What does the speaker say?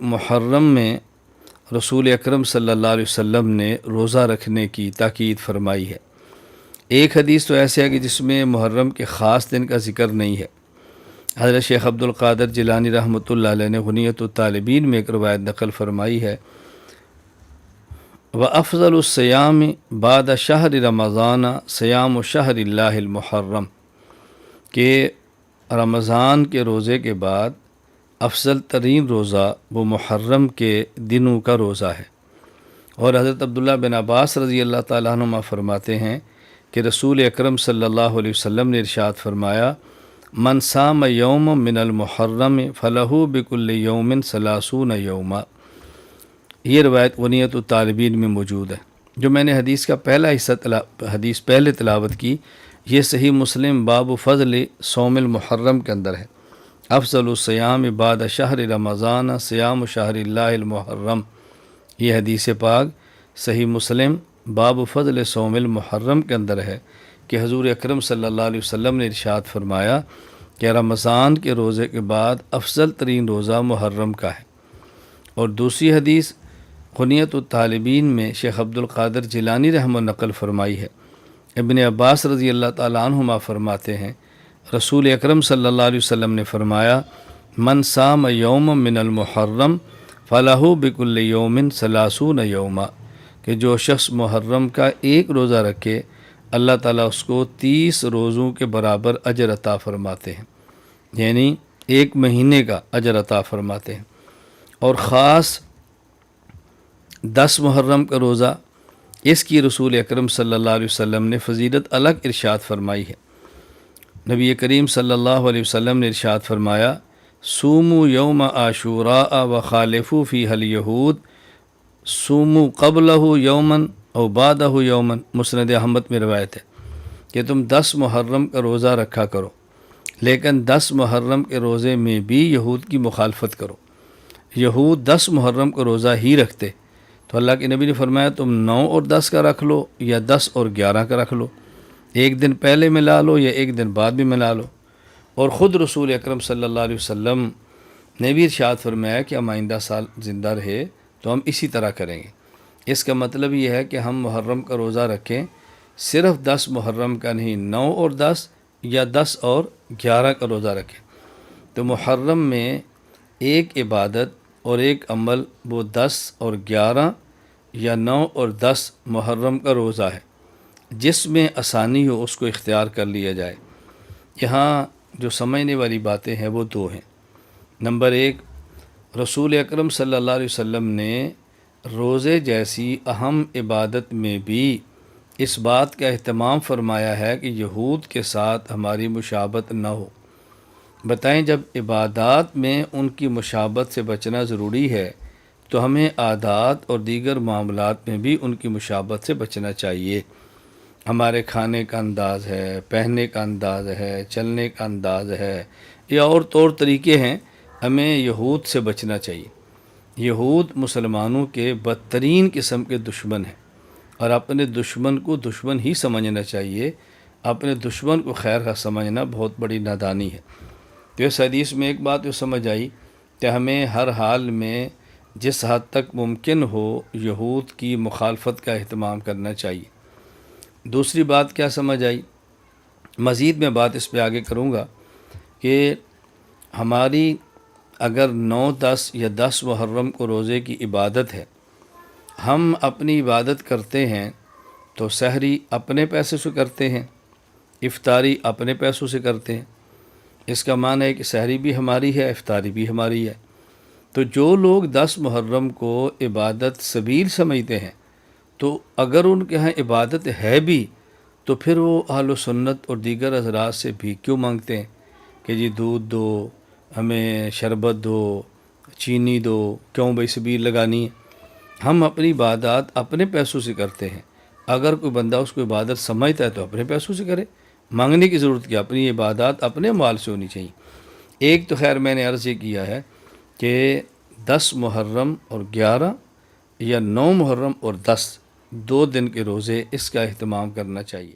محرم میں رسول اکرم صلی اللہ علیہ وسلم نے روزہ رکھنے کی تاکید فرمائی ہے۔ ایک حدیث تو ایسے ہے کہ جس میں محرم کے خاص دن کا ذکر نہیں ہے۔ حضرت شیخ عبد القادر جیلانی رحمۃ اللہ علیہ نے غنیۃ الطالبین میں ایک روایت نقل فرمائی ہے، وَأَفْضَلُ الصِّيَامِ بَعْدَ شَهْرِ رَمَضَانَ صِيَامُ شَهْرِ اللَّهِ الْمُحَرَّم، کہ رمضان کے روزے کے بعد افضل ترین روزہ وہ محرم کے دنوں کا روزہ ہے۔ اور حضرت عبداللہ بن عباس رضی اللہ تعالیٰ عنہما فرماتے ہیں کہ رسول اکرم صلی اللہ علیہ وسلم نے ارشاد فرمایا، من صام یوم من المحرم فلہ بکل یوم ثلاثون یوما۔ یہ روایت غنیۃ الطالبین میں موجود ہے۔ جو میں نے حدیث کا پہلا حصہ حدیث پہلے تلاوت کی، یہ صحیح مسلم باب فضل صوم المحرم کے اندر ہے۔ افضل الصیام بعد شہر رمضان صیام شہر اللہ المحرم، یہ حدیث پاک صحیح مسلم باب فضل صوم المحرم کے اندر ہے کہ حضور اکرم صلی اللہ علیہ وسلم نے ارشاد فرمایا کہ رمضان کے روزے کے بعد افضل ترین روزہ محرم کا ہے۔ اور دوسری حدیث غنیۃ الطالبین میں شیخ عبد القادر جیلانی رحمہ نقل فرمائی ہے۔ ابن عباس رضی اللہ تعالیٰ عنہما فرماتے ہیں، رسول اکرم صلی اللہ علیہ وسلم نے فرمایا، من صام یوم من المحرم فلہ بکل یوم ثلاثون یوما، کہ جو شخص محرم کا ایک روزہ رکھے اللہ تعالیٰ اس کو 30 روزوں کے برابر اجر عطا فرماتے ہیں، یعنی ایک مہینے کا اجر عطا فرماتے ہیں۔ اور خاص 10 محرم کا روزہ، اس کی رسول اکرم صلی اللہ علیہ وسلم نے فضیلت الگ ارشاد فرمائی ہے۔ نبی کریم صلی اللہ علیہ وسلم نے ارشاد فرمایا، صوموا یوم عاشوراء وخالفوا فیہ الیہود صوموا قبلہ یومن او بعدہ یومن، مسند احمد میں روایت ہے کہ تم 10 محرم کا روزہ رکھا کرو، لیکن 10 محرم کے روزے میں بھی یہود کی مخالفت کرو۔ یہود 10 محرم کا روزہ ہی رکھتے، تو اللہ کے نبی نے فرمایا تم 9 اور 10 کا رکھ لو یا 10 اور 11 کا رکھ لو، ایک دن پہلے ملا لو یا ایک دن بعد بھی ملا لو۔ اور خود رسول اکرم صلی اللہ علیہ وسلم نے بھی ارشاد فرمایا کہ ہم آئندہ سال زندہ رہے تو ہم اسی طرح کریں گے۔ اس کا مطلب یہ ہے کہ ہم محرم کا روزہ رکھیں، صرف 10 محرم کا نہیں، 9 اور 10 یا 10 اور 11 کا روزہ رکھیں۔ تو محرم میں ایک عبادت اور ایک عمل وہ 10 اور 11 یا 9 اور 10 محرم کا روزہ ہے، جس میں آسانی ہو اس کو اختیار کر لیا جائے۔ یہاں جو سمجھنے والی باتیں ہیں وہ 2 ہیں۔ نمبر 1، رسول اکرم صلی اللہ علیہ وسلم نے روزے جیسی اہم عبادت میں بھی اس بات کا اہتمام فرمایا ہے کہ یہود کے ساتھ ہماری مشابہت نہ ہو۔ بتائیں، جب عبادات میں ان کی مشابہت سے بچنا ضروری ہے تو ہمیں عادات اور دیگر معاملات میں بھی ان کی مشابہت سے بچنا چاہیے۔ ہمارے کھانے کا انداز ہے، پہننے کا انداز ہے، چلنے کا انداز ہے، یا اور طور طریقے ہیں، ہمیں یہود سے بچنا چاہیے۔ یہود مسلمانوں کے بدترین قسم کے دشمن ہیں، اور اپنے دشمن کو دشمن ہی سمجھنا چاہیے۔ اپنے دشمن کو خیر کا سمجھنا بہت بڑی نادانی ہے۔ تو اس حدیث میں ایک بات جو سمجھ آئی کہ ہمیں ہر حال میں جس حد تک ممکن ہو یہود کی مخالفت کا اہتمام کرنا چاہیے۔ دوسری بات کیا سمجھ آئی، مزید میں بات اس پہ آگے کروں گا کہ ہماری اگر 9، 10 یا 10 محرم کو روزے کی عبادت ہے، ہم اپنی عبادت کرتے ہیں تو سحری اپنے پیسے سے کرتے ہیں، افطاری اپنے پیسوں سے کرتے ہیں۔ اس کا معنی ہے کہ سحری بھی ہماری ہے، افطاری بھی ہماری ہے۔ تو جو لوگ 10 محرم کو عبادت سبیل سمجھتے ہیں، تو اگر ان کے ہاں عبادت ہے بھی تو پھر وہ اہل سنت اور دیگر حضرات سے بھی کیوں مانگتے ہیں کہ جی دودھ دو، ہمیں شربت دو، چینی دو، کیوں بھائی سبیل لگانی ہے؟ ہم اپنی عبادات اپنے پیسوں سے کرتے ہیں۔ اگر کوئی بندہ اس کو عبادت سمجھتا ہے تو اپنے پیسوں سے کرے، مانگنے کی ضرورت کیا؟ اپنی عبادات اپنے مال سے ہونی چاہیے۔ ایک تو خیر میں نے عرض یہ کیا ہے کہ 10 محرم اور 11 یا 9 محرم اور 10 2 دن کے روزے، اس کا اہتمام کرنا چاہیے۔